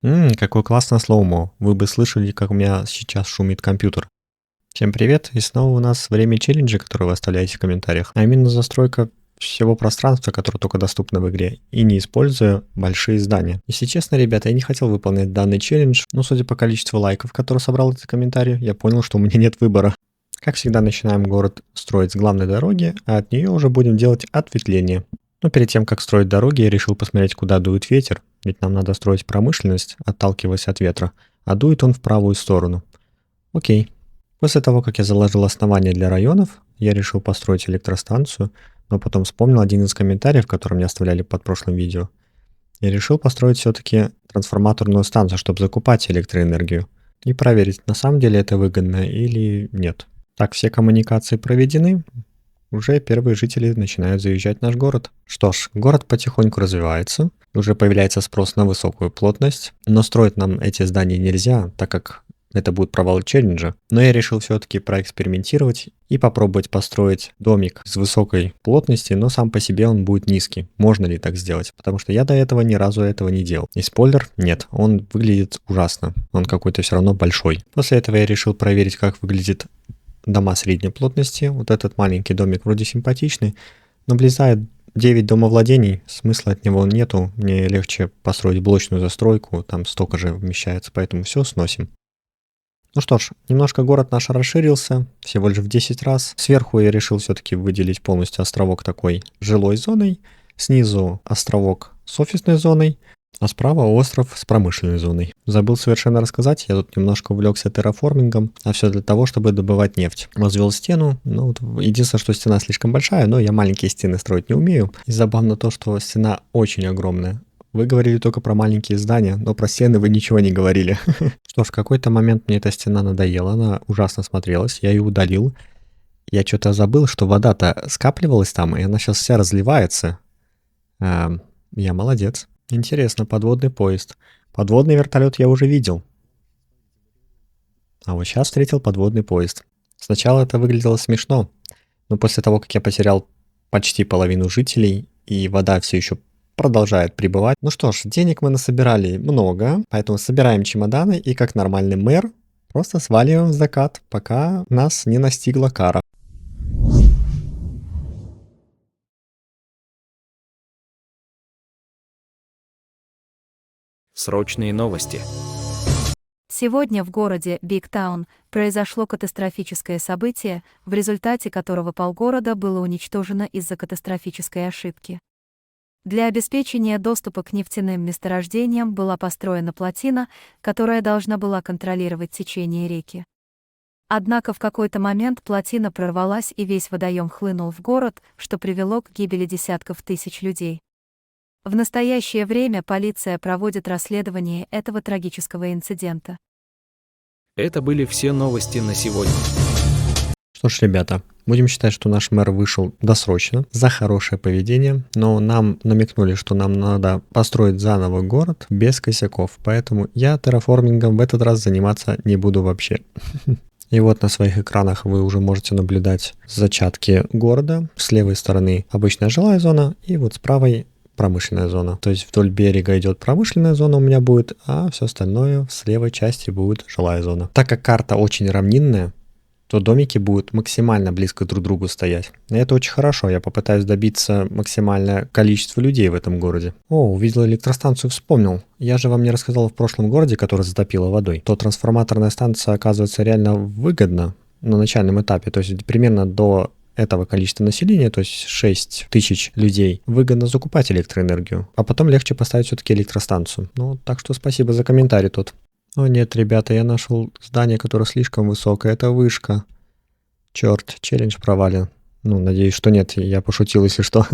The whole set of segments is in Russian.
Какое классное слоумо. Вы бы слышали, как у меня сейчас шумит компьютер. Всем привет, и снова у нас время челленджа, который вы оставляете в комментариях, а именно застройка всего пространства, которое только доступно в игре, и не используя большие здания. Если честно, ребята, я не хотел выполнять данный челлендж, но судя по количеству лайков, которые собрал этот комментарий, я понял, что у меня нет выбора. Как всегда, начинаем город строить с главной дороги, а от нее уже будем делать ответвление. Но перед тем, как строить дороги, я решил посмотреть, куда дует ветер, ведь нам надо строить промышленность, отталкиваясь от ветра, а дует он в правую сторону. Окей. После того, как я заложил основание для районов, я решил построить электростанцию, но потом вспомнил один из комментариев, который мне оставляли под прошлым видео. Я решил построить все-таки трансформаторную станцию, чтобы закупать электроэнергию и проверить, на самом деле это выгодно или нет. Так, все коммуникации проведены, уже первые жители начинают заезжать в наш город. Что ж, город потихоньку развивается, уже появляется спрос на высокую плотность, но строить нам эти здания нельзя, так как это будет провал челленджа. Но я решил все-таки проэкспериментировать и попробовать построить домик с высокой плотностью, но сам по себе он будет низкий. Можно ли так сделать? Потому что я до этого ни разу этого не делал. И спойлер, нет, он выглядит ужасно. Он какой-то все равно большой. После этого я решил проверить, как выглядит дома средней плотности. Вот этот маленький домик вроде симпатичный, но влезает 9 домовладений, смысла от него нету. Мне легче построить блочную застройку, там столько же вмещается, поэтому все сносим. Ну что ж, немножко город наш расширился, всего лишь в 10 раз. Сверху я решил все-таки выделить полностью островок такой жилой зоной, снизу островок с офисной зоной, а справа остров с промышленной зоной. Забыл совершенно рассказать, я тут немножко увлекся терраформингом, а все для того, чтобы добывать нефть. Возвел стену, ну вот единственное, что стена слишком большая, но я маленькие стены строить не умею. И забавно то, что стена очень огромная. Вы говорили только про маленькие здания, но про стены вы ничего не говорили. Что ж, в какой-то момент мне эта стена надоела, она ужасно смотрелась, я ее удалил. Я что-то забыл, что вода-то скапливалась там, и она сейчас вся разливается. Я молодец. Интересно, подводный поезд. Подводный вертолет я уже видел. А вот сейчас встретил подводный поезд. Сначала это выглядело смешно, но после того, как я потерял почти половину жителей, и вода все еще продолжает прибывать. Ну что ж, денег мы насобирали много, поэтому собираем чемоданы и как нормальный мэр просто сваливаем в закат, пока нас не настигла кара. Срочные новости. Сегодня в городе Бигтаун произошло катастрофическое событие, в результате которого полгорода было уничтожено из-за катастрофической ошибки. Для обеспечения доступа к нефтяным месторождениям была построена плотина, которая должна была контролировать течение реки. Однако в какой-то момент плотина прорвалась и весь водоем хлынул в город, что привело к гибели десятков тысяч людей. В настоящее время полиция проводит расследование этого трагического инцидента. Это были все новости на сегодня. Что ж, ребята, будем считать, что наш мэр вышел досрочно за хорошее поведение, но нам намекнули, что нам надо построить заново город без косяков, поэтому я терраформингом в этот раз заниматься не буду вообще. И вот на своих экранах вы уже можете наблюдать зачатки города. С левой стороны обычная жилая зона, и вот с правой промышленная зона. То есть вдоль берега идет промышленная зона у меня будет, а все остальное с левой части будет жилая зона. Так как карта очень равнинная, то домики будут максимально близко друг к другу стоять. И это очень хорошо, я попытаюсь добиться максимальное количество людей в этом городе. О, увидел электростанцию, вспомнил. Я же вам не рассказал в прошлом городе, который затопило водой. То трансформаторная станция оказывается реально выгодна на начальном этапе, то есть примерно до этого количества населения, то есть 6 тысяч людей, выгодно закупать электроэнергию, а потом легче поставить все-таки электростанцию. Ну, так что спасибо за комментарий тут. О нет, ребята, я нашел здание, которое слишком высокое, это вышка. Черт, челлендж провален. Ну, надеюсь, что нет, я пошутил, если что.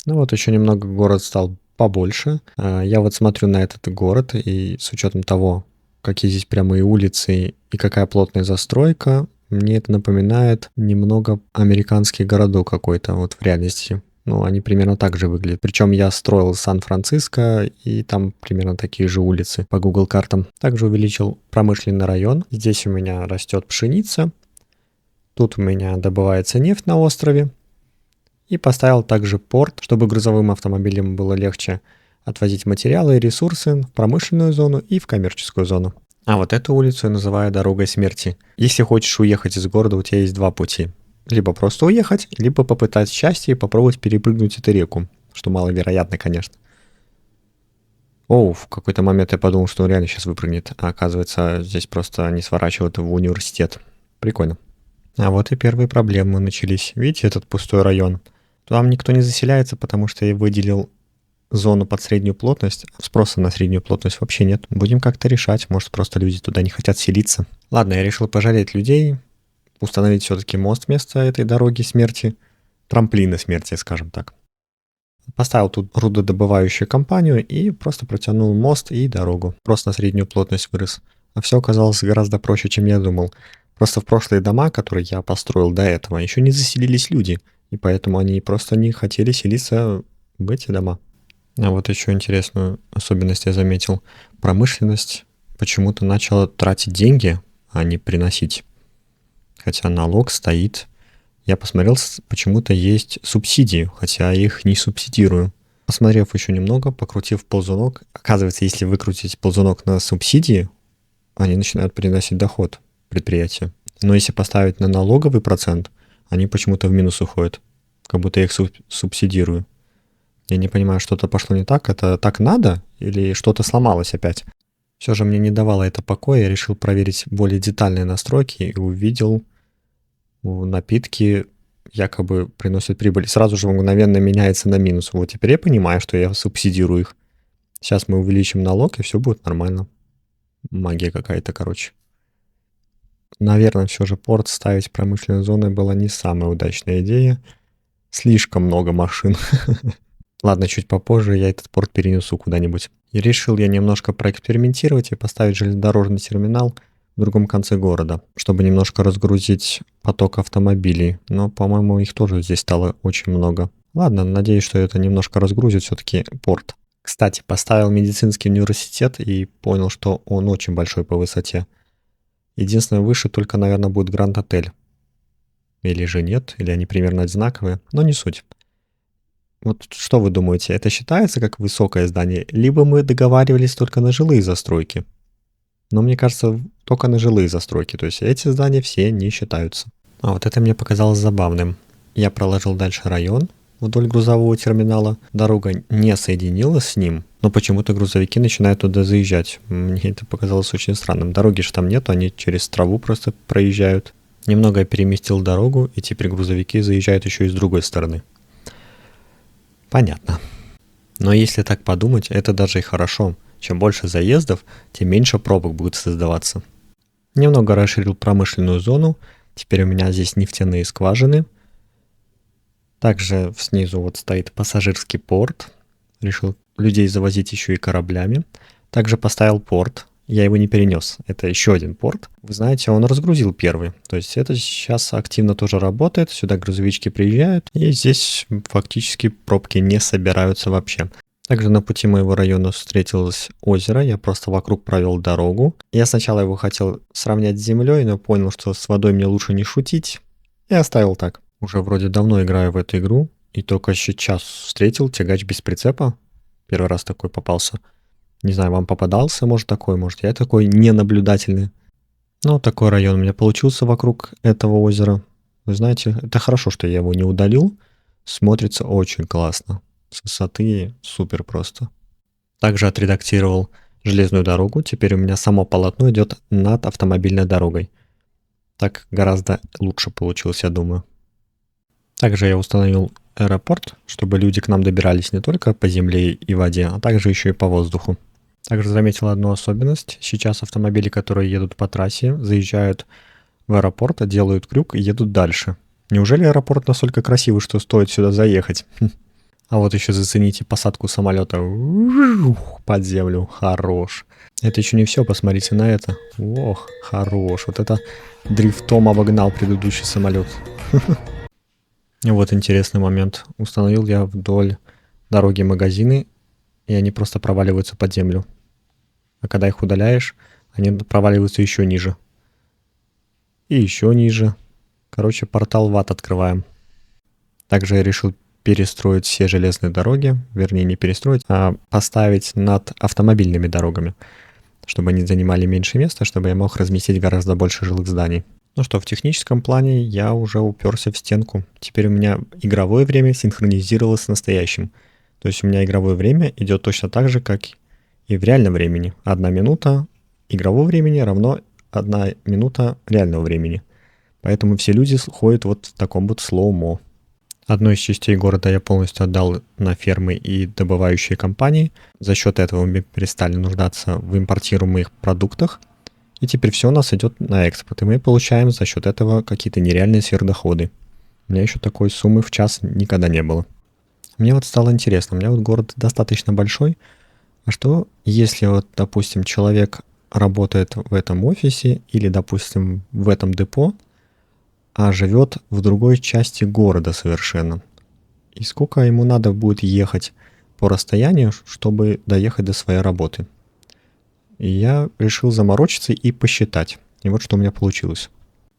Ну вот, еще немного город стал побольше. Я вот смотрю на этот город, и с учетом того, какие здесь прямые улицы и какая плотная застройка, мне это напоминает немного американский городок какой-то вот в реальности. Ну, они примерно так же выглядят. Причем я строил Сан-Франциско, и там примерно такие же улицы по Google картам. Также увеличил промышленный район. Здесь у меня растет пшеница. Тут у меня добывается нефть на острове. И поставил также порт, чтобы грузовым автомобилям было легче отвозить материалы и ресурсы в промышленную зону и в коммерческую зону. А вот эту улицу я называю дорогой смерти. Если хочешь уехать из города, у тебя есть два пути. Либо просто уехать, либо попытать счастье и попробовать перепрыгнуть эту реку, что маловероятно, конечно. В какой-то момент я подумал, что он реально сейчас выпрыгнет, а оказывается, здесь просто они сворачивают в университет. Прикольно. А вот и первые проблемы начались. Видите этот пустой район? Там никто не заселяется, потому что я выделил зону под среднюю плотность. Спроса на среднюю плотность вообще нет. Будем как-то решать. Может, просто люди туда не хотят селиться. Ладно, я решил пожалеть людей, установить все-таки мост вместо этой дороги смерти. Трамплина смерти, скажем так. Поставил тут рудодобывающую компанию и просто протянул мост и дорогу. Просто на среднюю плотность вырос. А все оказалось гораздо проще, чем я думал. Просто в прошлые дома, которые я построил до этого, еще не заселились люди. И поэтому они просто не хотели селиться в эти дома. А вот еще интересную особенность я заметил. Промышленность почему-то начала тратить деньги, а не приносить. Хотя налог стоит. Я посмотрел, почему-то есть субсидии, хотя я их не субсидирую. Посмотрев еще немного, покрутив ползунок, оказывается, если выкрутить ползунок на субсидии, они начинают приносить доход предприятию. Но если поставить на налоговый процент, они почему-то в минус уходят, как будто я их субсидирую. Я не понимаю, что-то пошло не так, это так надо или что-то сломалось опять? Все же мне не давало это покоя, я решил проверить более детальные настройки и увидел, напитки якобы приносят прибыль. Сразу же мгновенно меняется на минус. Вот теперь я понимаю, что я субсидирую их. Сейчас мы увеличим налог, и все будет нормально. Магия какая-то, короче. Наверное, все же порт ставить промышленной зоной была не самая удачная идея. Слишком много машин. Ладно, чуть попозже я этот порт перенесу куда-нибудь. И решил я немножко проэкспериментировать и поставить железнодорожный терминал в другом конце города, чтобы немножко разгрузить поток автомобилей. Но, по-моему, их тоже здесь стало очень много. Ладно, надеюсь, что это немножко разгрузит все-таки порт. Кстати, поставил медицинский университет и понял, что он очень большой по высоте. Единственное, выше только, наверное, будет Гранд-отель. Или же нет, или они примерно одинаковые, но не суть. Вот что вы думаете, это считается как высокое здание, либо мы договаривались только на жилые застройки? Но мне кажется, только на жилые застройки, то есть эти здания все не считаются. А вот это мне показалось забавным. Я проложил дальше район вдоль грузового терминала, дорога не соединилась с ним, но почему-то грузовики начинают туда заезжать. Мне это показалось очень странным. Дороги же там нет, они через траву просто проезжают. Немного я переместил дорогу, и теперь грузовики заезжают еще и с другой стороны. Понятно. Но если так подумать, это даже и хорошо. Чем больше заездов, тем меньше пробок будет создаваться. Немного расширил промышленную зону. Теперь у меня здесь нефтяные скважины. Также снизу вот стоит пассажирский порт. Решил людей завозить еще и кораблями. Также поставил порт. Я его не перенес. Это еще один порт. Вы знаете, он разгрузил первый. То есть это сейчас активно тоже работает. Сюда грузовички приезжают. И здесь фактически пробки не собираются вообще. Также на пути моего района встретилось озеро. Я просто вокруг провел дорогу. Я сначала его хотел сравнять с землей, но понял, что с водой мне лучше не шутить. И оставил так. Уже вроде давно играю в эту игру. И только сейчас встретил тягач без прицепа. Первый раз такой попался. Не знаю, вам попадался, может, такой, может, я такой ненаблюдательный. Но такой район у меня получился вокруг этого озера. Вы знаете, это хорошо, что я его не удалил. Смотрится очень классно. С высоты супер просто. Также отредактировал железную дорогу. Теперь у меня само полотно идет над автомобильной дорогой. Так гораздо лучше получилось, я думаю. Также я установил аэропорт, чтобы люди к нам добирались не только по земле и воде, а также еще и по воздуху. Также заметил одну особенность. Сейчас автомобили, которые едут по трассе, заезжают в аэропорт, делают крюк и едут дальше. Неужели аэропорт настолько красивый, что стоит сюда заехать? А вот еще зацените посадку самолета под землю. Хорош. Это еще не все, посмотрите на это. Ох, хорош. Вот это дрифтом обогнал предыдущий самолет. Вот интересный момент. Установил я вдоль дороги магазины, и они просто проваливаются под землю. А когда их удаляешь, они проваливаются еще ниже. И еще ниже. Короче, портал в ад открываем. Также я решил перестроить все железные дороги, вернее не перестроить, а поставить над автомобильными дорогами, чтобы они занимали меньше места, чтобы я мог разместить гораздо больше жилых зданий. Ну что, в техническом плане я уже уперся в стенку. Теперь у меня игровое время синхронизировалось с настоящим. То есть у меня игровое время идет точно так же, как и в реальном времени. 1 минута игрового времени равно 1 минута реального времени. Поэтому все люди ходят вот в таком вот слоумо. Одну из частей города я полностью отдал на фермы и добывающие компании. За счет этого мы перестали нуждаться в импортируемых продуктах. И теперь все у нас идет на экспорт, и мы получаем за счет этого какие-то нереальные сверхдоходы. У меня еще такой суммы в час никогда не было. Мне вот стало интересно, у меня вот город достаточно большой, а что если вот, допустим, человек работает в этом офисе или, допустим, в этом депо, а живет в другой части города совершенно? И сколько ему надо будет ехать по расстоянию, чтобы доехать до своей работы? И я решил заморочиться и посчитать. И вот что у меня получилось.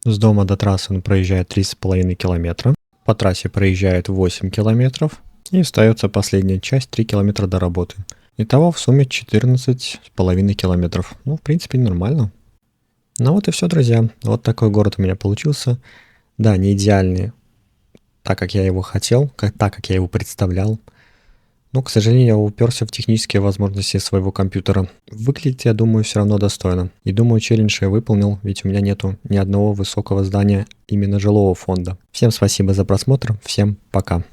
С дома до трассы он проезжает 3,5 километра. По трассе проезжает 8 километров. И остается последняя часть 3 километра до работы. Итого в сумме 14,5 километров. Ну, в принципе, нормально. Ну вот и все, друзья. Вот такой город у меня получился. Да, не идеальный, так как я его хотел, так как я его представлял. Но, к сожалению, я уперся в технические возможности своего компьютера. Выглядит, я думаю, все равно достойно. И думаю, челлендж я выполнил, ведь у меня нету ни одного высокого здания именно жилого фонда. Всем спасибо за просмотр, всем пока.